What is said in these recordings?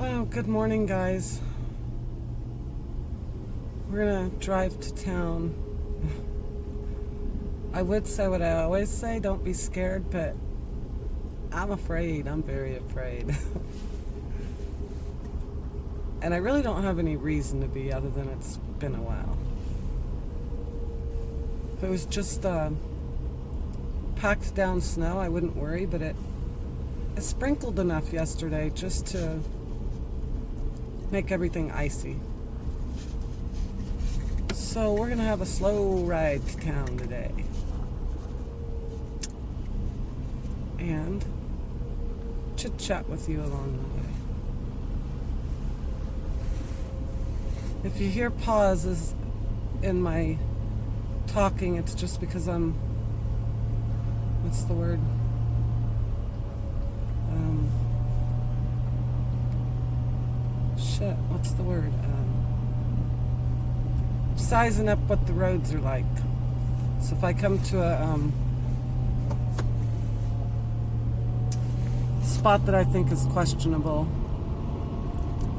Well, good morning, guys. We're gonna drive to town. I would say what I always say, don't be scared, but I'm afraid. I'm very afraid. And I really don't have any reason to be other than it's been a while. If it was just packed down snow, I wouldn't worry, but it sprinkled enough yesterday just to make everything icy. So we're gonna have a slow ride to town today. And chit chat with you along the way. If you hear pauses in my talking, it's just because I'm, what's the word? What's the word? Sizing up what the roads are like. So if I come to a spot that I think is questionable,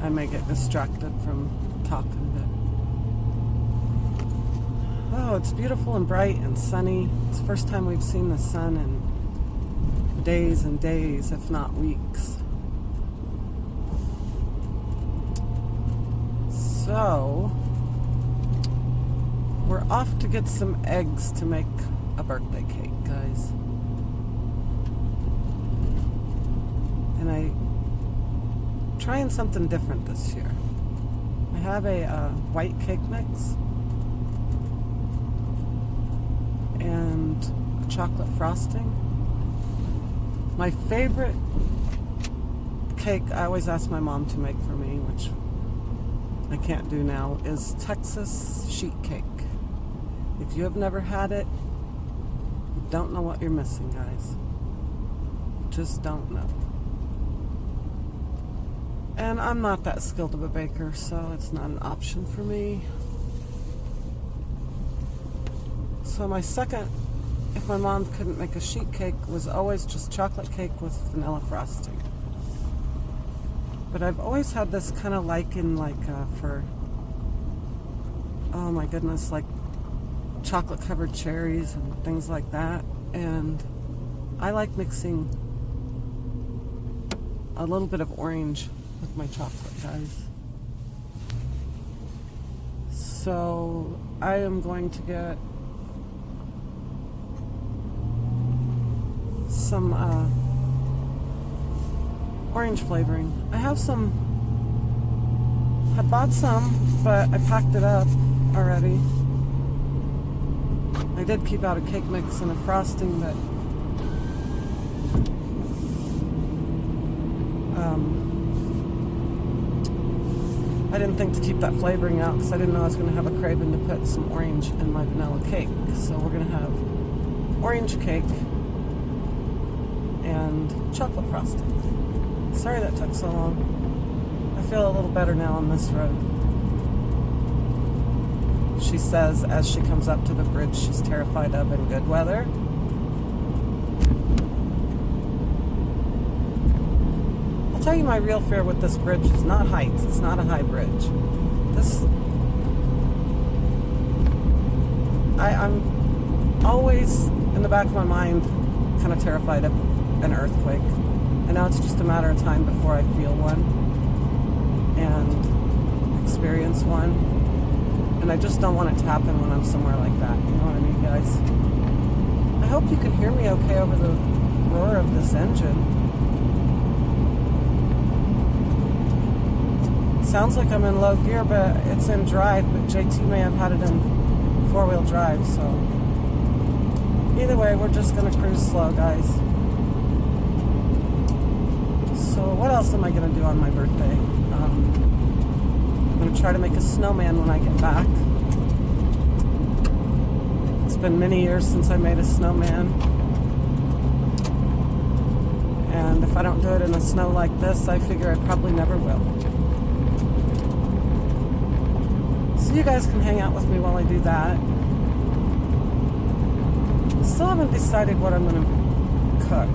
I may get distracted from talking a bit. Oh, it's beautiful and bright and sunny. It's the first time we've seen the sun in days and days, if not weeks. So, we're off to get some eggs to make a birthday cake, guys. And I'm trying something different this year. I have a white cake mix and a chocolate frosting. My favorite cake, I always ask my mom to make for me, which I can't do now, is Texas sheet cake. If you have never had it, you don't know what you're missing, guys. You just don't know. And I'm not that skilled of a baker, so it's not an option for me. So my second, if my mom couldn't make a sheet cake, was always just chocolate cake with vanilla frosting. But I've always had this kind of liking, for, oh my goodness, like chocolate covered cherries and things like that. And I like mixing a little bit of orange with my chocolate, guys. So I am going to get some orange flavoring. I have some, I bought some, but I packed it up already. I did keep out a cake mix and a frosting, but I didn't think to keep that flavoring out because I didn't know I was going to have a craving to put some orange in my vanilla cake. So we're going to have orange cake and chocolate frosting. Sorry that took so long. I feel a little better now on this road. She says as she comes up to the bridge she's terrified of in good weather. I'll tell you my real fear with this bridge is not height. It's not a high bridge. I'm always in the back of my mind kind of terrified of an earthquake. And now it's just a matter of time before I feel one and experience one. And I just don't want it to happen when I'm somewhere like that. You know what I mean, guys? I hope you can hear me okay over the roar of this engine. Sounds like I'm in low gear, but it's in drive. But JT may have had it in four-wheel drive, so either way, we're just going to cruise slow, guys. So what else am I going to do on my birthday? I'm going to try to make a snowman when I get back. It's been many years since I made a snowman. And if I don't do it in the snow like this, I figure I probably never will. So you guys can hang out with me while I do that. Still haven't decided what I'm going to cook.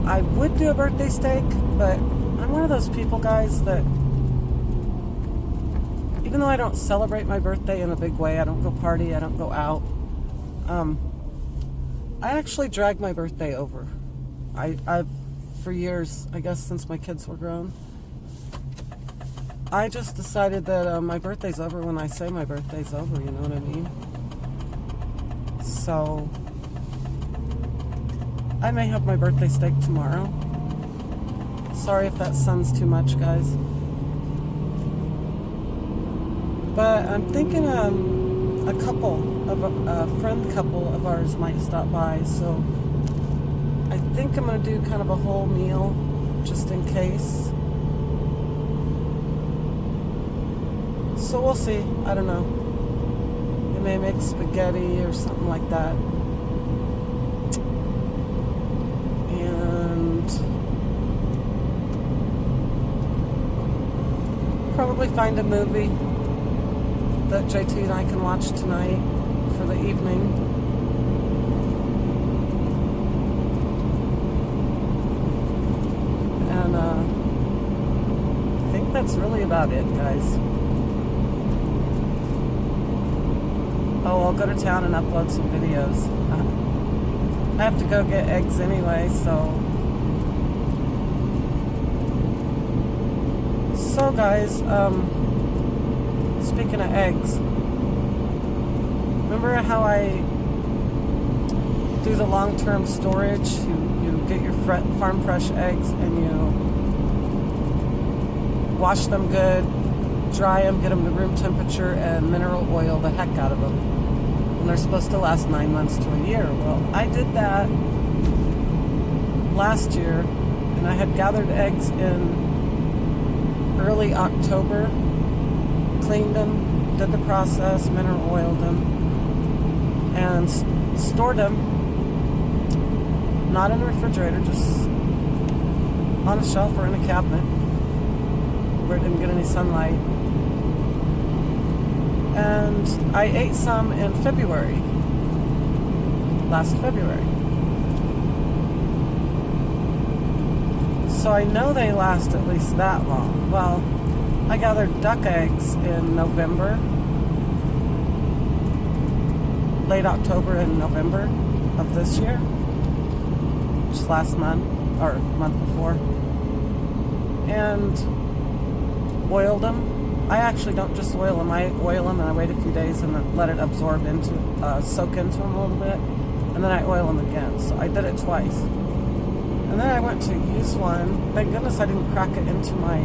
I would do a birthday steak, but I'm one of those people, guys, that even though I don't celebrate my birthday in a big way, I don't go party, I don't go out, I actually drag my birthday over. I've for years, I guess since my kids were grown, I just decided that my birthday's over when I say my birthday's over, you know what I mean? So, I may have my birthday steak tomorrow. Sorry if that sounds too much, guys. But I'm thinking a friend couple of ours might stop by, so I think I'm going to do kind of a whole meal, just in case. So we'll see. I don't know. They may make spaghetti or something like that. And probably find a movie that JT and I can watch tonight for the evening. And I think that's really about it, guys. Oh, I'll go to town and upload some videos. I have to go get eggs anyway, so... So, guys, speaking of eggs, remember how I do the long-term storage? You get your farm fresh eggs and you wash them good, dry them, get them to room temperature, and mineral oil the heck out of them. And they're supposed to last 9 months to a year. Well, I did that last year, and I had gathered eggs in early October, cleaned them, did the process, mineral oiled them, and stored them, not in a refrigerator, just on a shelf or in a cabinet where it didn't get any sunlight. And I ate some in February, last February. So I know they last at least that long. Well, I gathered duck eggs in November, late October and November of this year, just last month, or month before, and oiled them. I actually don't just oil them, I oil them and I wait a few days and let it absorb into, soak into them a little bit, and then I oil them again. So I did it twice. And then I went to use one. Thank goodness I didn't crack it into my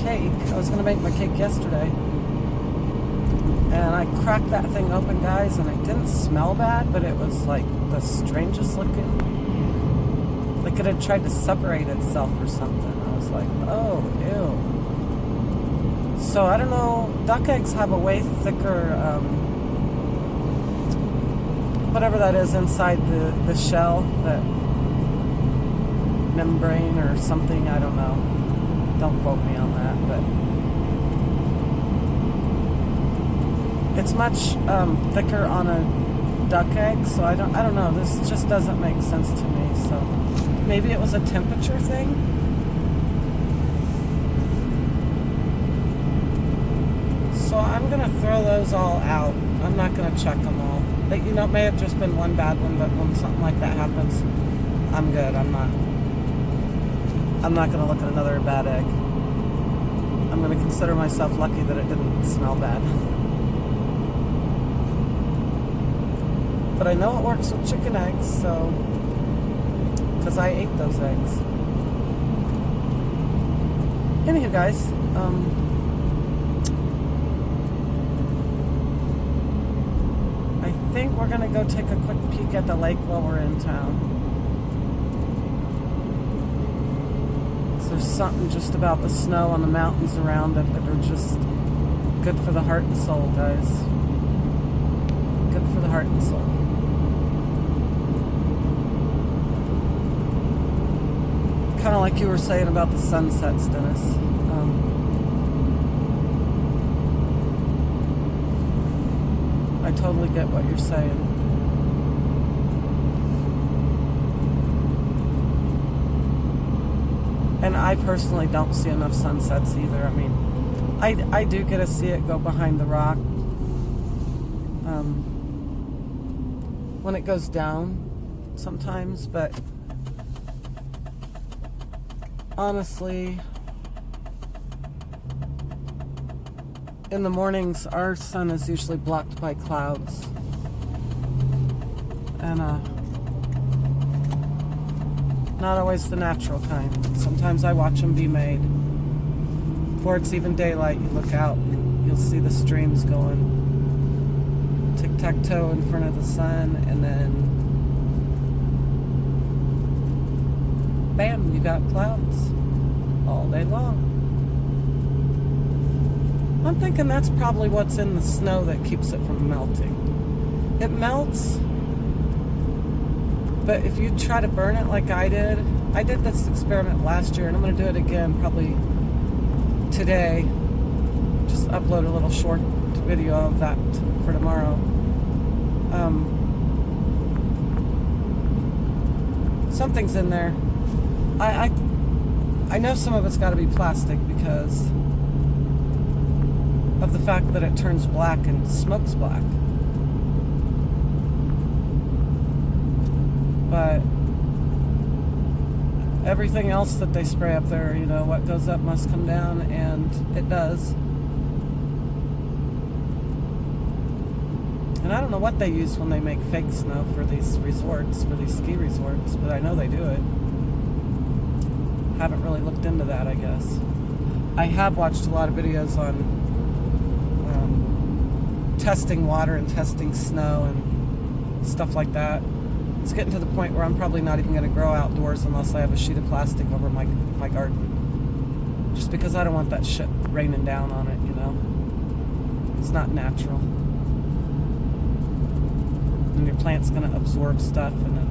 cake. I was going to make my cake yesterday. And I cracked that thing open, guys, and it didn't smell bad, but it was like the strangest looking. Like it had tried to separate itself or something. I was like, oh, ew. So I don't know, duck eggs have a way thicker, whatever that is inside the shell, that membrane or something, I don't know. Don't quote me on that, but it's much thicker on a duck egg, so I don't know. This just doesn't make sense to me. So maybe it was a temperature thing. So I'm gonna throw those all out. I'm not gonna check them all. But, you know, it may have just been one bad one, but when something like that happens, I'm good. I'm not gonna look at another bad egg. I'm gonna consider myself lucky that it didn't smell bad. But I know it works with chicken eggs, so, because I ate those eggs. Anywho, guys, I think we're gonna go take a quick peek at the lake while we're in town. There's something just about the snow on the mountains around it that are just good for the heart and soul, guys. Good for the heart and soul. Kind of like you were saying about the sunsets, Dennis. I totally get what you're saying. And I personally don't see enough sunsets either. I mean, I do get to see it go behind the rock when it goes down sometimes, but honestly, in the mornings, our sun is usually blocked by clouds. And not always the natural kind. Sometimes I watch them be made. Before it's even daylight, you look out and you'll see the streams going tic-tac-toe in front of the sun, and then bam, you got clouds all day long. I'm thinking that's probably what's in the snow that keeps it from melting. It melts, but if you try to burn it like I did this experiment last year, and I'm going to do it again probably today. Just upload a little short video of that for tomorrow. Something's in there. I know some of it's got to be plastic because of the fact that it turns black and smokes black. But everything else that they spray up there, you know, what goes up must come down, and it does. And I don't know what they use when they make fake snow for these resorts, for these ski resorts, but I know they do it. Haven't really looked into that, I guess. I have watched a lot of videos on testing water and testing snow and stuff like that. It's getting to the point where I'm probably not even going to grow outdoors unless I have a sheet of plastic over my garden. Just because I don't want that shit raining down on it, you know. It's not natural. And your plant's going to absorb stuff and then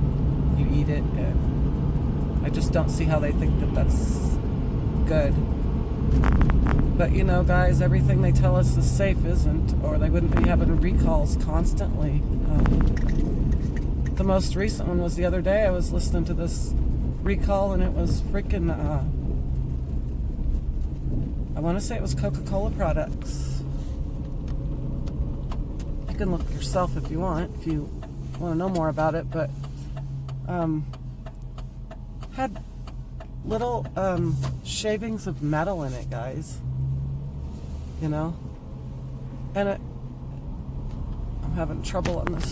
you eat it. And I just don't see how they think that that's good. But you know, guys, everything they tell us is safe isn't, or they wouldn't be having recalls constantly. The most recent one was the other day. I was listening to this recall, and it was freaking, I want to say it was Coca-Cola products. You can look yourself if you want to know more about it, but had little shavings of metal in it, guys. You know? And I'm having trouble on this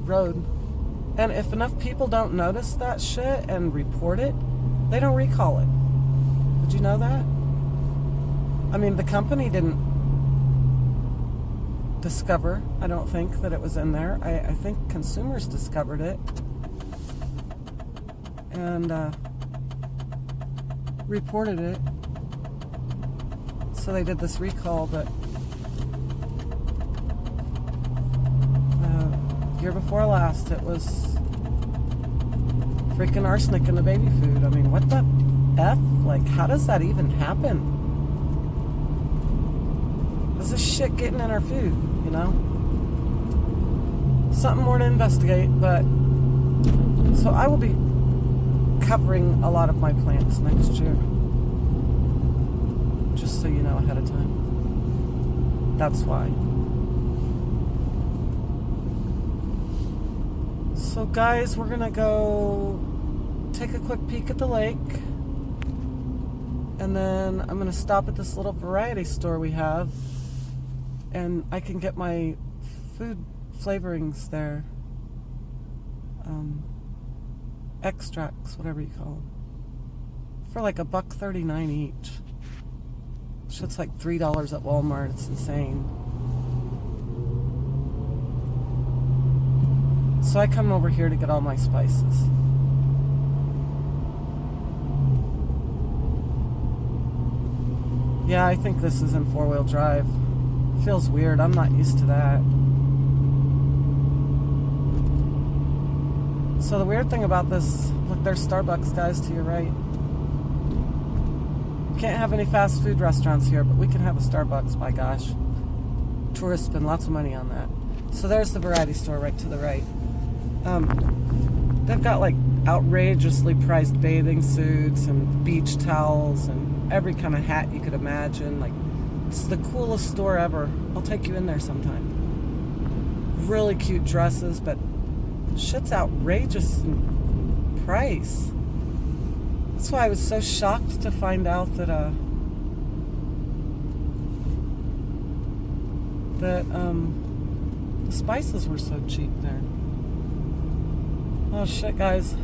road. And if enough people don't notice that shit and report it, they don't recall it. Did you know that? I mean, the company didn't discover, I don't think, that it was in there. I think consumers discovered it. And reported it. So they did this recall, but year before last, it was freaking arsenic in the baby food. I mean, what the F? Like, how does that even happen? Is this shit getting in our food, you know? Something more to investigate, but so I will be covering a lot of my plants next year. Just so you know ahead of time. That's why. So guys, we're gonna go take a quick peek at the lake, and then I'm gonna stop at this little variety store we have, and I can get my food flavorings there, extracts, whatever you call them, for like $1.39 each. Shit's like $3 at Walmart. It's insane. So I come over here to get all my spices. Yeah, I think this is in four-wheel drive. Feels weird. I'm not used to that. So the weird thing about this, look, there's Starbucks, guys, to your right. Can't have any fast food restaurants here, but we can have a Starbucks, by gosh. Tourists spend lots of money on that. So there's the variety store right to the right. They've got like outrageously priced bathing suits and beach towels and every kind of hat you could imagine. Like, it's the coolest store ever. I'll take you in there sometime. Really cute dresses, but shit's outrageous in price. That's why I was so shocked to find out that the spices were so cheap there. Oh shit, guys.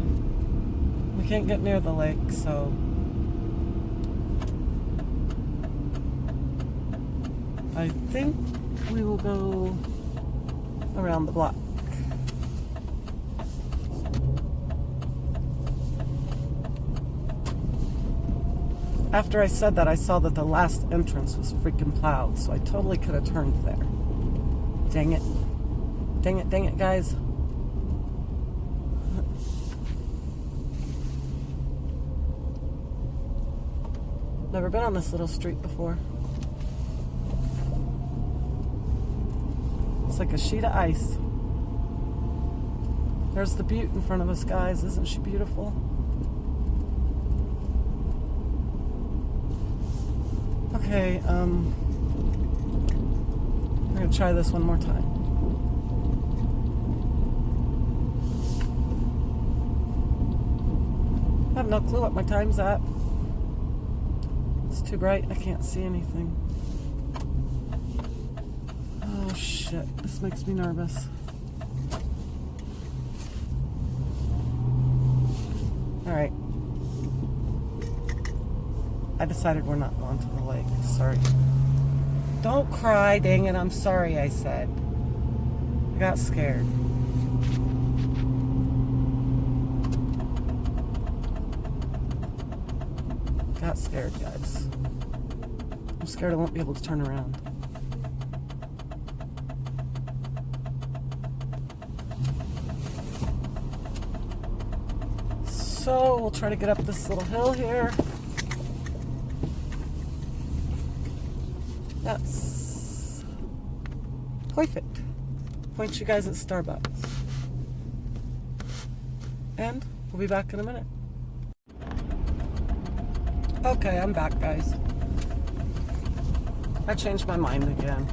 We can't get near the lake, so I think we will go around the block. After I said that, I saw that the last entrance was freaking plowed, so I totally could have turned there. Dang it. Dang it, dang it, guys. Never been on this little street before. It's like a sheet of ice. There's the butte in front of us, guys. Isn't she beautiful? Okay, we're gonna try this one more time. I have no clue what my time's at. It's too bright, I can't see anything. Oh shit, this makes me nervous. Alright. I decided we're not going to the lake. Sorry. Don't cry, dang it, I'm sorry, I said. I got scared. Got scared, guys. I'm scared I won't be able to turn around. So, we'll try to get up this little hill here. That's perfect. Point you guys at Starbucks. And we'll be back in a minute. Okay, I'm back, guys. I changed my mind again.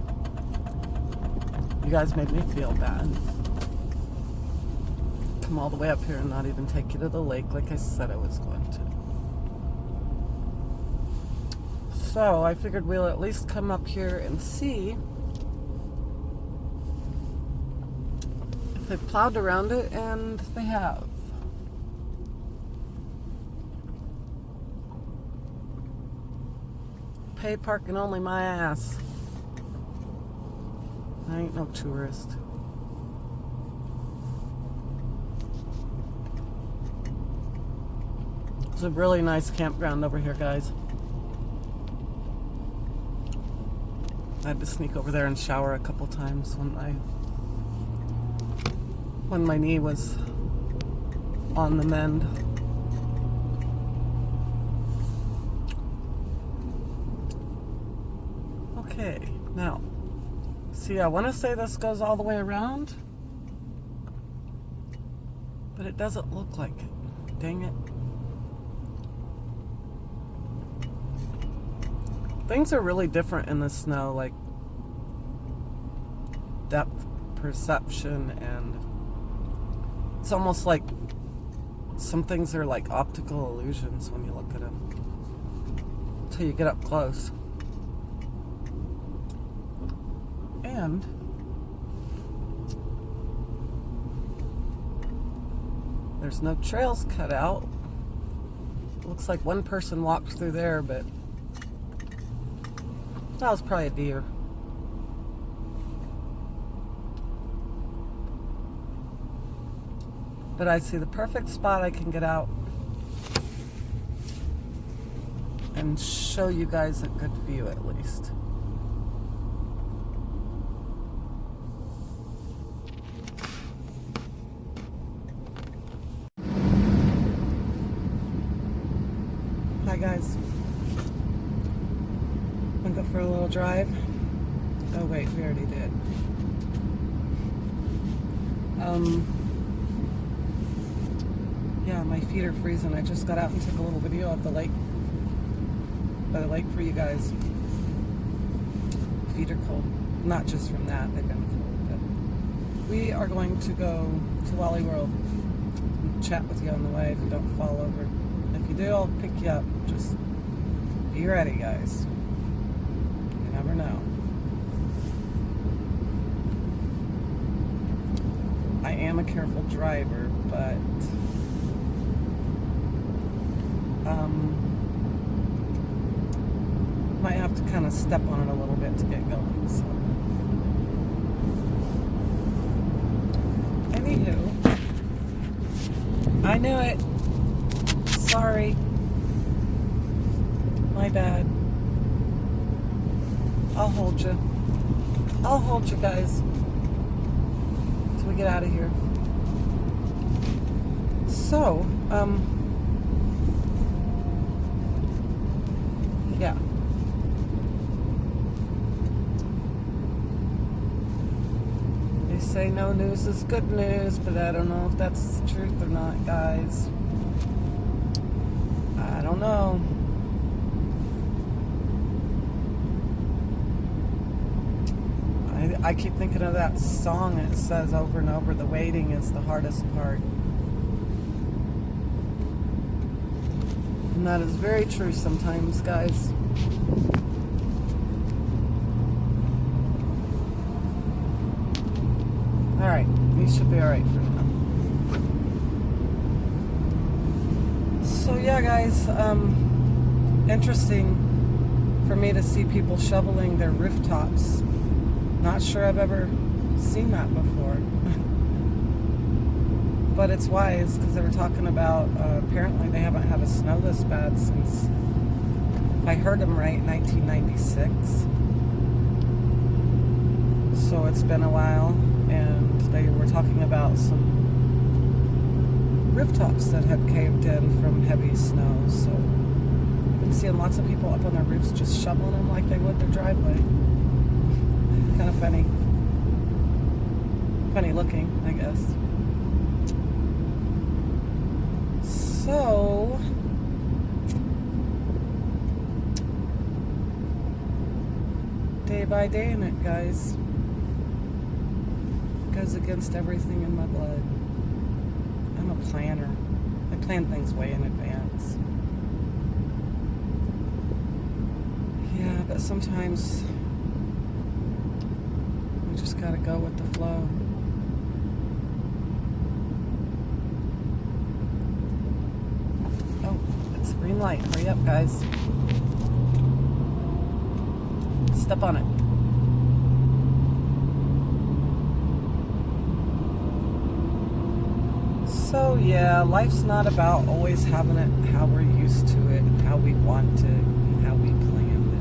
You guys made me feel bad. Come all the way up here and not even take you to the lake like I said I was going to. So I figured we'll at least come up here and see if they've plowed around it, and they have. Pay parking only my ass. I ain't no tourist. It's a really nice campground over here, guys. I had to sneak over there and shower a couple times when my knee was on the mend. Okay, now, see, I want to say this goes all the way around, but it doesn't look like it. Dang it. Things are really different in the snow, like depth perception, and it's almost like some things are like optical illusions when you look at them until you get up close. And there's no trails cut out. Looks like one person walked through there, but that was probably a deer. But I see the perfect spot I can get out and show you guys a good view at least. Hi guys. Wanna go for a little drive? Oh wait, we already did. Yeah, my feet are freezing. I just got out and took a little video of the lake, by the lake for you guys. Feet are cold. Not just from that, they've been cold. But we are going to go to Wally World and chat with you on the way if you don't fall over. If you do, I'll pick you up. Just be ready, guys. You never know. I am a careful driver, but might have to kind of step on it a little bit to get going. So, anywho, I knew it. Sorry, my bad. I'll hold you. I'll hold you guys till we get out of here. So, yeah. They say no news is good news, but I don't know if that's the truth or not, guys. I don't know. I keep thinking of that song. It says over and over, the waiting is the hardest part. And that is very true sometimes, guys. Alright, you should be alright for now. So yeah, guys, interesting for me to see people shoveling their rooftops. Not sure I've ever seen that before. But it's wise, because they were talking about, apparently they haven't had a snow this bad since, if I heard them right, 1996. So it's been a while, and they were talking about some rooftops that had caved in from heavy snow. So I've been seeing lots of people up on their roofs just shoveling them like they would their driveway. Kind of funny. Funny looking, I guess. So, day by day in it, guys. Goes against everything in my blood. I'm a planner. I plan things way in advance. Yeah, but sometimes we just gotta go with the flow. Oh, it's a green light. Hurry up, guys. Step on it. So yeah, life's not about always having it how we're used to it, and how we want it, and how we planned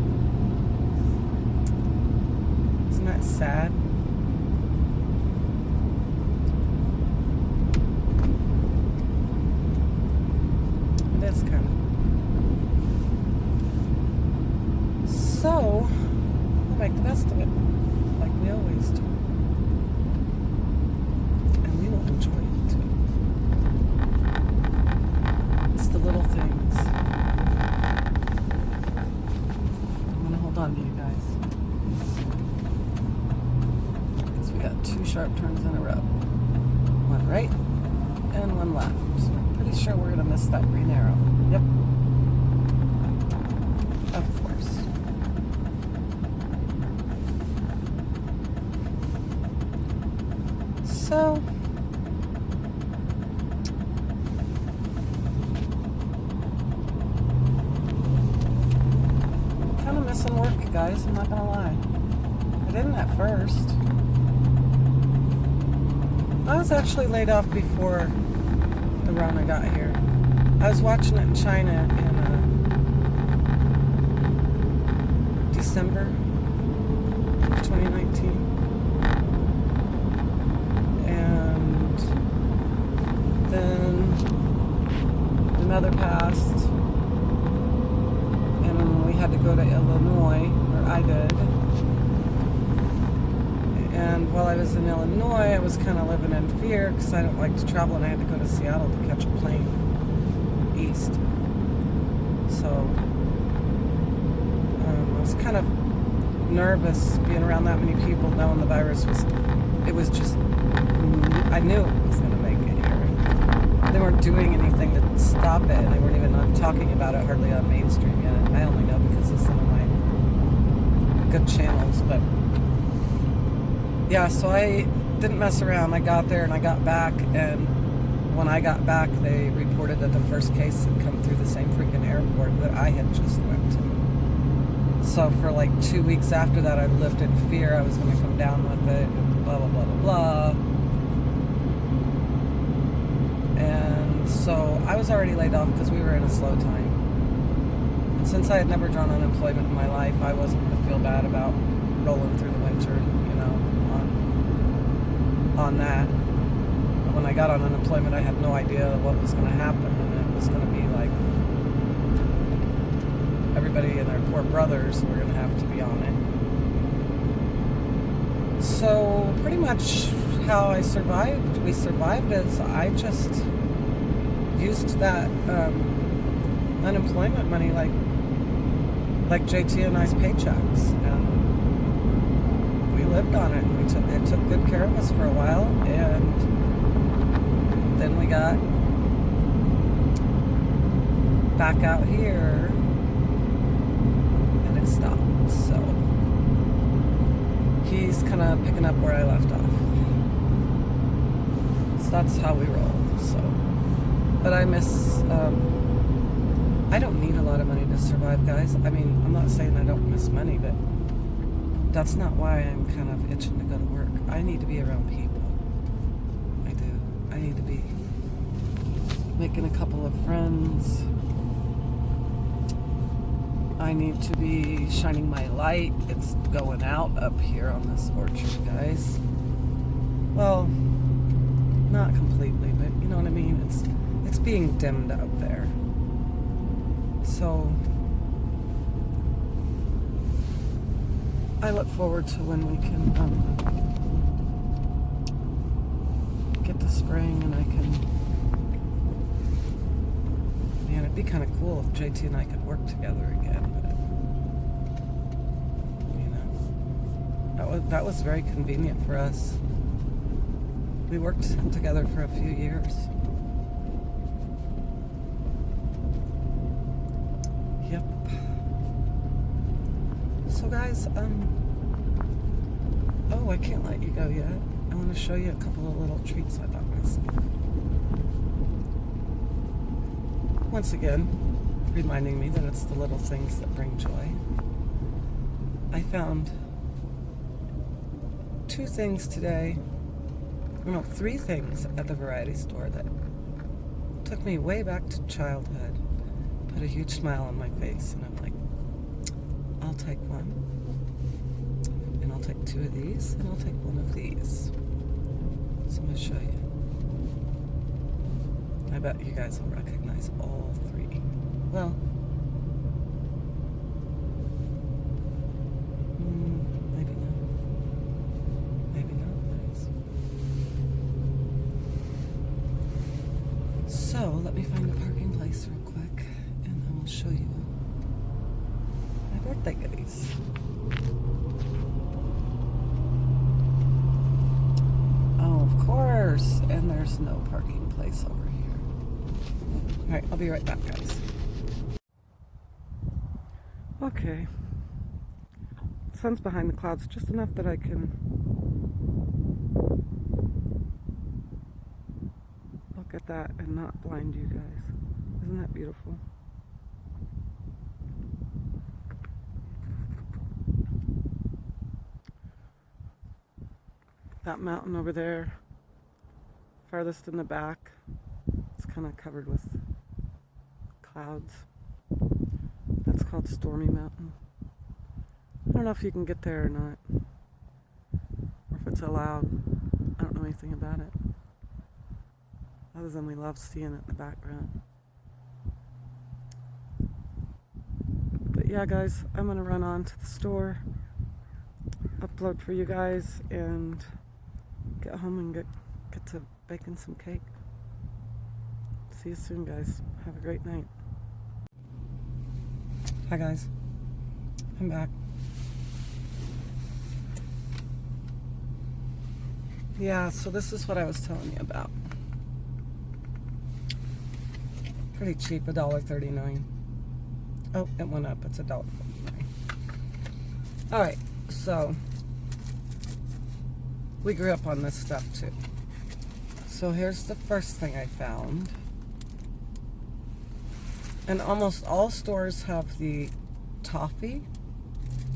it. Isn't that sad? It is kind of. So, we'll make the best of it, like we always do. And we will enjoy it too. It's the little things. I'm gonna hold on to you guys, because we got 2 sharp turns in a row. One right and one left. I'm pretty sure we're gonna miss that green arrow. Yep. Of course. So, kind of missing work, guys, I'm not gonna lie. I didn't at first. I was actually laid off before the Rona got here. I was watching it in China in December of 2019. And then another passed, and we had to go to Illinois, or I did. And while I was in Illinois, I was kind of living in fear because I don't like to travel, and I had to go to Seattle to catch a plane east. So I was kind of nervous being around that many people, knowing the virus was, it was just, I knew it was going to make it here. They weren't doing anything to stop it, and they weren't even talking about it hardly on mainstream yet. I only know because of some of my good channels, but yeah, so I didn't mess around. I got there and I got back, and when I got back, they reported that the first case had come through the same freaking airport that I had just went to. So for like 2 weeks after that, I lived in fear I was going to come down with it, and blah, blah, blah, blah, blah. And so I was already laid off because we were in a slow time. And since I had never drawn unemployment in my life, I wasn't going to feel bad about rolling through the winter, you know, on that. When I got on unemployment, I had no idea what was going to happen, and it was going to be like everybody and their poor brothers were going to have to be on it. So pretty much how I survived, we survived, is I just used that unemployment money like JT and I's paychecks, and we lived on it. It took good care of us for a while, and then we got back out here and it stopped. So he's kind of picking up where I left off. So that's how we roll. So, but I miss, I don't need a lot of money to survive, guys. I mean, I'm not saying I don't miss money, but that's not why I'm kind of itching to go to work. I need to be around people. I do. I need to be making a couple of friends. I need to be shining my light. It's going out up here on this orchard, guys. Well, not completely, but you know what I mean? It's being dimmed out there. So I look forward to when we can get to spring, and I can, man, it'd be kind of cool if JT and I could work together again, but you know, that was very convenient for us. We worked together for a few years. Yep. So guys, oh, I can't let you go yet. I want to show you a couple of little treats I bought myself. Once again, reminding me that it's the little things that bring joy. I found 2 things today, no, 3 things at the variety store that took me way back to childhood, put a huge smile on my face, and I'm like, I'll take one, and I'll take 2 of these, and I'll take 1 of these. So I'm going to show you. I bet you guys will recognize all 3. Well, maybe not. Maybe not, guys. So, let me find a parking place real quick, and I will show you my birthday goodies. Oh, of course. And there's no parking place over here. Alright, I'll be right back, guys. Okay. The sun's behind the clouds just enough that I can look at that and not blind you guys. Isn't that beautiful? That mountain over there, farthest in the back, it's kind of covered with clouds. That's called Stormy Mountain. I don't know if you can get there or not, or if it's allowed. I don't know anything about it, other than we love seeing it in the background. But yeah, guys, I'm gonna run on to the store. upload for you guys and get home and get to baking some cake. See you soon, guys. Have a great night. Hi, guys. I'm back. Yeah, so this is what I was telling you about. Pretty cheap, $1.39. Oh, it went up. It's $1.49. All right, so we grew up on this stuff too. So here's the first thing I found. And almost all stores have the toffee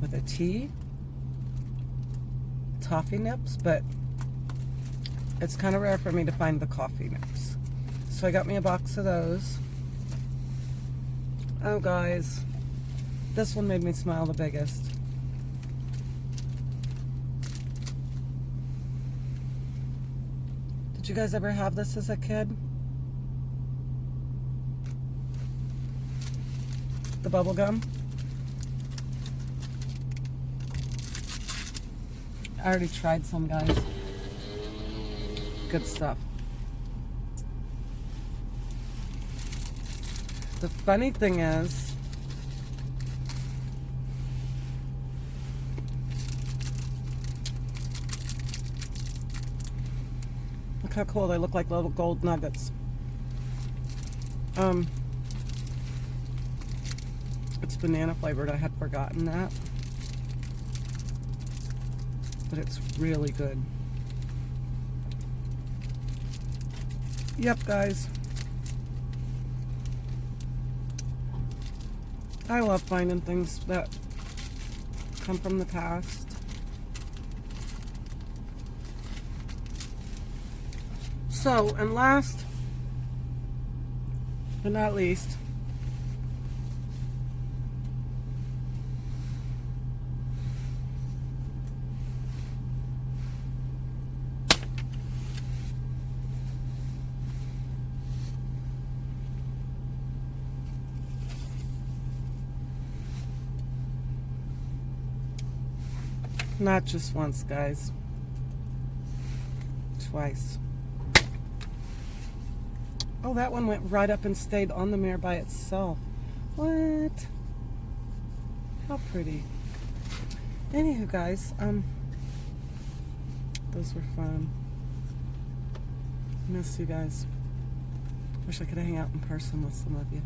with a T, toffee nips, but it's kind of rare for me to find the coffee nips. So I got me a box of those. Oh, guys, this one made me smile the biggest. Did you guys ever have this as a kid? The bubble gum? I already tried some, guys. Good stuff. The funny thing is, look how cool they look, like little gold nuggets. It's banana flavored. I had forgotten that. But it's really good. Yep, guys. I love finding things that come from the past. So, and last but not least, not just once, guys. Twice. Oh, that one went right up and stayed on the mirror by itself. What? How pretty. Anywho, guys, those were fun. Miss you guys. Wish I could hang out in person with some of you.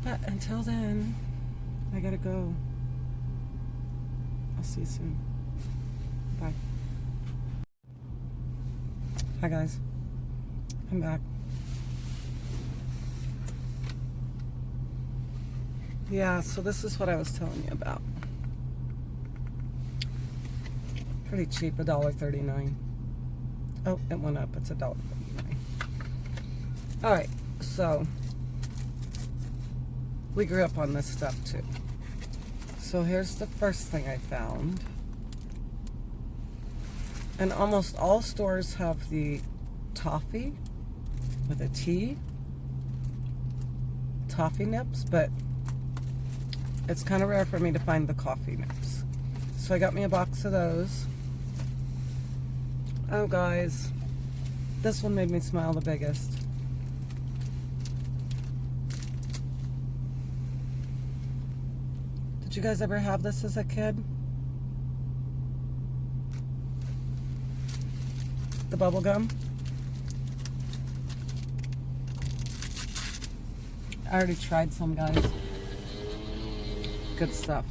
But until then, I gotta go. I'll see you soon. Bye. Hi, guys. I'm back. Yeah, so this is what I was telling you about. Pretty cheap, $1.39. Oh, it went up. It's $1.49. All right, so we grew up on this stuff too. So here's the first thing I found. And almost all stores have the toffee with a T, toffee nips, but it's kind of rare for me to find the coffee nips. So I got me a box of those. Oh, guys, this one made me smile the biggest. Did you guys ever have this as a kid? The bubble gum? I already tried some, guys. Good stuff.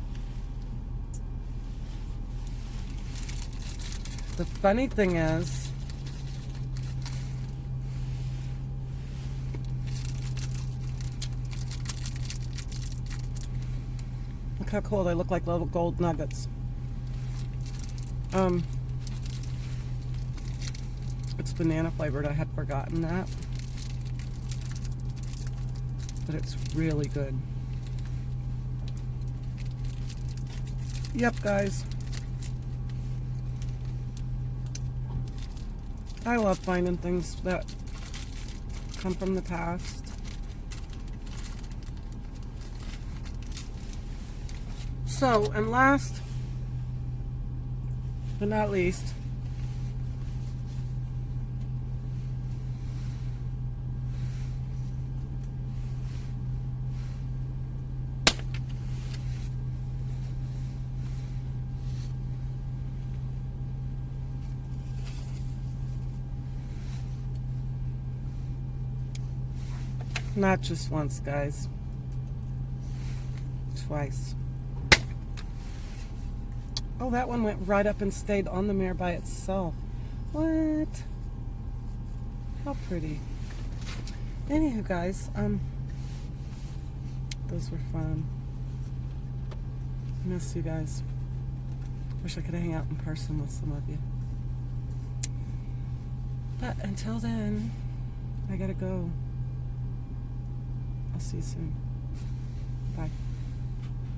The funny thing is, look how cool they look, like little gold nuggets. It's banana flavored. I had forgotten that. But it's really good. Yep, guys. I love finding things that come from the past. So, and last but not least, not just once, guys, twice. Oh, that one went right up and stayed on the mirror by itself. What? How pretty. Anywho, guys, those were fun. Miss you guys. Wish I could hang out in person with some of you. But until then, I gotta go. I'll see you soon.